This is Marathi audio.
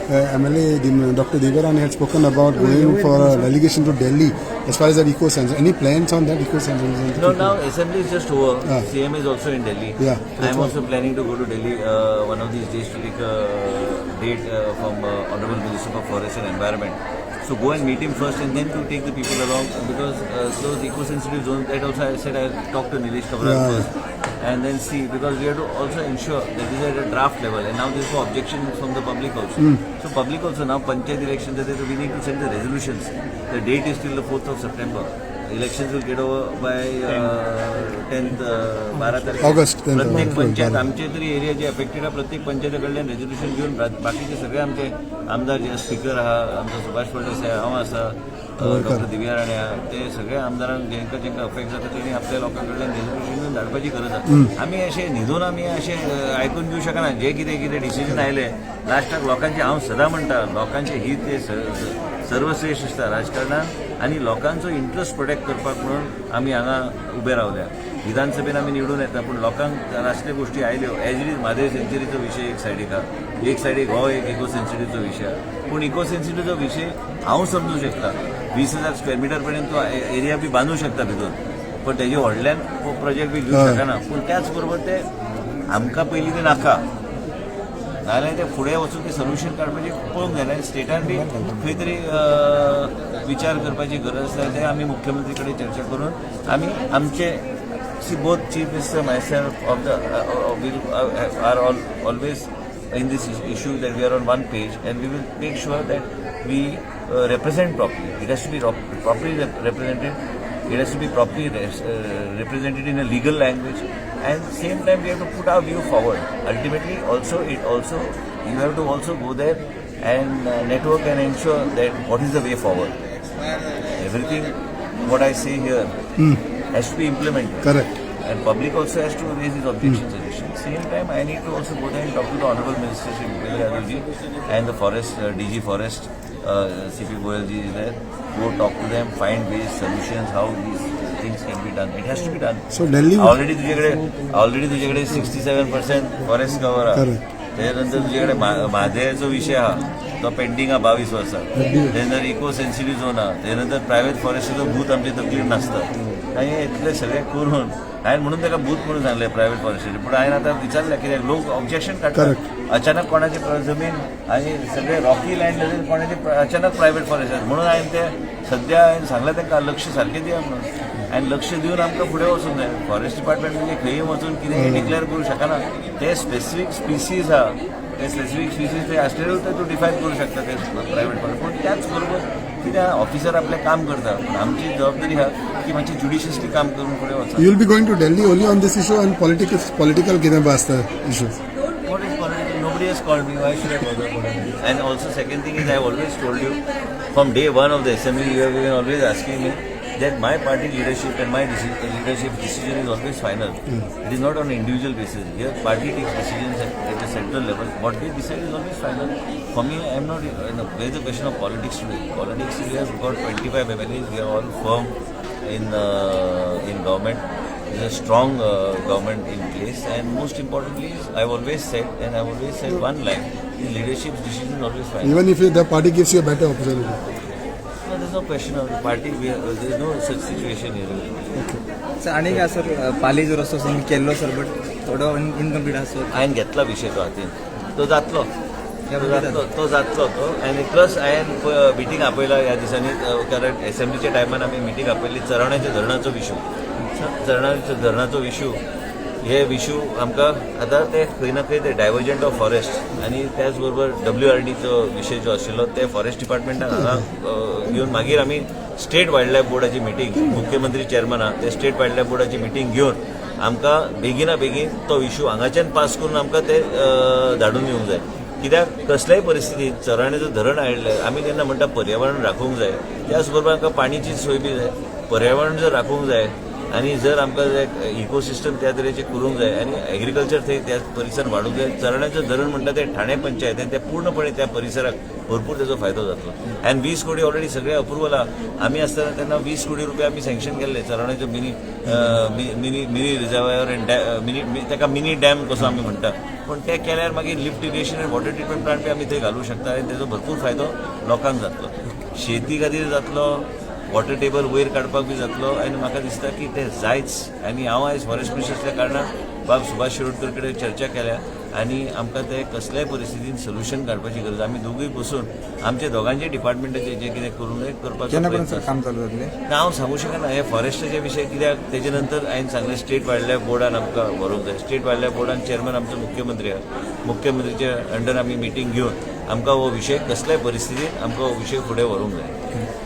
MLA Dr. Devarani had spoken about going for a delegation to Delhi as far as that eco-center. Any plans on that eco-center? No, now assembly is just over. CM is also in Delhi. Yeah, I am also planning to go to Delhi one of these days to take a date from Honorable Minister for Forest and Environment. So go and meet him first and then to take the people along, because those eco-sensitive zones, that also I said I'll talk to Nilesh Kabra first and then see, because we have to also ensure that this is at a draft level, and now this is for objections from the public also. So public also now, Panchayat elections, we need to send the resolutions. The date is till the 4th of September. Elections will get over by 10th, 12 August. प्रत्येक पंचायत आमचे तरी एरिया जे अफेक्टेड आहे प्रत्येक पंचायतीकडल्यान रेजोल्युशन घेऊन बाकीचे सगळे आमचे आमदार जे स्पीकर आहा आमचा सुभाष फडणवीस आहे हांव आसा डॉक्टर दिव्या राणे आहा ते सगळे आमदारांक जेंका जेंका अफेक्ट जाता तेणी आपल्या लोकांकडल्यान रेजोल्युशन घेऊन धाडपाची गरज आहा आमी अशें न्हिदून आमी अशें आयकून घेवं शकना जे कितें कितें डिसिजन आयले लास्टाक लोकांचे हांव सदां म्हणटा लोकांचे हित हे सर्वश्रेष्ठ आसता राजकारणात आनी लोकांचो इंट्रस्ट प्रोटेक्ट करपाक म्हणून आमी हांगा उबे रावल्या विधानसभेन आमी निवडून येता पूण लोकांक असले गोष्टी आयल्यो एज इट इज म्हादेव सेंच्युरीचो विशय एक सायडीक आहा एक सायडीक हो एक इको सेंच्युरीचो विशय आहा पूण इको सेंच्युरीचो विशय हांव समजूं शकता 20,000 स्क्वेअर मिटर पर्यंत तो एरिया बी बांदूं शकता भितर पण तेजे व्हडल्यान प्रोजेक्ट बी घेवंक शकना पूण त्याच बरोबर ते आमकां पयलीं ते नाका नाजाल्यार ते फुडें वचून ते सोल्युशन काडपाचें पळोवंक जाय स्टेटान बी खंय तरी विचार करपाची गरज आसा ते आमी मुख्यमंत्री कडेन चर्चा करून आमी आमचे both Chief Minister and myself are always in this issue that we are on one page and we will make sure that we represent properly. It has to be properly represented. It has to be properly represented in a legal language, and same time we have to put our view forward. Ultimately, you have to also go there and network and ensure that what is the way forward. Everything what I say here has to be implemented. Correct. And public also has to raise his objections and issues. Same time, I need to also go there and talk to the Honorable Minister Shri Bhupendra Yadav ji and the Forest, DG Forest, CP Goyal ji is there. Go talk to them, find ways, solutions, how these things can be done. It has to be done. So Delhi already तुझ्याकडे 67% forest cover आहे. त्यानंतर तुझ्याकडे म्हादेवचो विषय हा तो पेंडिंग हा 22 वर्सां त्यानंतर इको सेन्सिटिव्ह झोन हा त्यानंतर प्रायव्हेट फॉरेस्टचो भूत आमची तकलीफ नासता हांवें इतले सगळे करून हांवें म्हणून ताका भूत म्हणून सांगलें प्रायव्हेट फॉरेस्टाचें पूण हांवें आतां विचारलें कित्याक लोक ऑब्जेक्शन काडटात अचानक कोणाची जमीन आनी सगळे रॉकी लँड कोणाची अचानक प्रायव्हेट फॉरेस्ट म्हणून हांवें ते सद्या हांवें सांगलें तांकां लक्ष सारकें दिया म्हणून आनी लक्ष दिवन आमकां फुडें वचूंक जाय फॉरेस्ट डिपार्टमेंट म्हणजे खंय वचून कितें डिक्लेअर करूं शकना ते स्पेसिफीक स्पिसीज आहा ते स्पेसिफीक स्पिसीज ते आसलेल्यो ते तूं डिफायन करूं शकता ते प्रायव्हेट फॉरेस्ट पूण त्याच बरोबर कित्याक ऑफिसर आपलें काम करता पूण आमची जबाबदारी आहा की मातशी जुडिशियसली काम करून फुडें वचप You will be going to Delhi only on this issue and political कितें आसता issues. What is political? Nobody has called me. Why should I bother about it? And also, second thing is, I have always told you, from day one of the assembly, you have been always asking me that my party leadership and my leadership decision is always final. It is not on an individual basis. Here, party takes decisions at a central level. What they decide is always final. For me, I am not. There is a question of politics today. Politics today has got 25 MLAs. We are all firm in government. There is a strong government in place, and most importantly, I have always said one line: the leadership's decision is always final. Even if the party gives you a better opportunity. No, there is no question of the party. There is no such situation here. Sir आणि काय सर पाली जो रस्तो मी केल्लो सर बट थोडो इनकम्प्लीट आसा हांवें घेतला विशय तो हातीन तो जातलो तो आनी प्लस हांवें मिटींग आपयला ह्या दिसांनी कारण एसेंब्लीच्या टायमान आमी मिटींग आपयली चरवण्याच्या धरणाचो इशू हे इशू आमकां आतां ते खंय ना खंय ते डायवर्जंट ऑफ फॉरेस्ट आनी त्याच बरोबर WRDचो विशय जो आशिल्लो ते फॉरेस्ट डिपार्टमेंटाक हांगा घेवन मागीर आमी स्टेट वायल्ड लायफ बोर्डाची मिटींग मुख्यमंत्री चेअरमन आहा ते स्टेट वायल्ड लायफ बोर्डाची मिटींग घेवन आमकां बेगिना बेगीन तो इशू हांगाच्यान पास करून आमकां ते धाडून येवंक जाय कित्याक कसल्याय परिस्थितीत चराण्याचो धरण आयिल्लें आमी केन्ना म्हणटा पर्यावरण राखूंक जाय त्याच बरोबर आमकां पाणीची सोय बी जाय पर्यावरण जर राखूंक जाय आनी जर आमकां इकोसिस्टम त्या तरेचें करूंक जाय आनी एग्रीकल्चर थंय त्या परिसरात वाडूंक जाय. चरणाचें धरण म्हणटा तें ठाणे पंचायतीन ते पूर्णपणे त्या परिसराक भरपूर तेजो फायदो जातलो. आनी 20 कोटी ऑलरेडी सगळे अप्रुवल आहा. आमी आसतना तेन्ना 20 कोटी रुपया आमी सँक्शन केल्ले चरणाचो मिनी रिजर्वायर मिनी ताका मिनी डॅम कसो आमी म्हणटा. पण ते केल्यार मागीर लिफ्ट इरिगेशन आनी वॉटर ट्रिटमेंट प्लांट बी आमी थंय घालूंक शकता आनी तेजो भरपूर फायदो लोकांक जातलो. शेती खातीर जातलो, वॉटर टेबल वयर काडपाक बी जातलो आनी म्हाका दिसता की ते जायच. आनी हांव आयज फॉरेस्ट मिनिस्टर आसल्या कारणान बाब सुभाष शिरोडकर कडेन चर्चा केल्या आनी आमकां ते कसल्याय परिस्थितीन सोल्युशन काडपाची गरज. आमी दोगूय बसून आमच्या दोगांचे डिपार्टमेंटाचे जे कितें करूंक जाय करपाचो काम चालू जातले. हांव सांगूं शकना हे फॉरेस्टाचे विशय कित्याक तेजे नंतर हांवें सांगलें स्टेट वायल्ड लायफ बोर्डान आमकां व्हरूंक जाय. स्टेट वायल्ड लायफ बोर्डान चेअरमॅन आमचो मुख्यमंत्री आहा. मुख्यमंत्रीचे अंडर आमी मिटींग घेवन आमकां हो विशय कसल्याय परिस्थितीन आमकां हो विशय फुडें व्हरूंक जाय.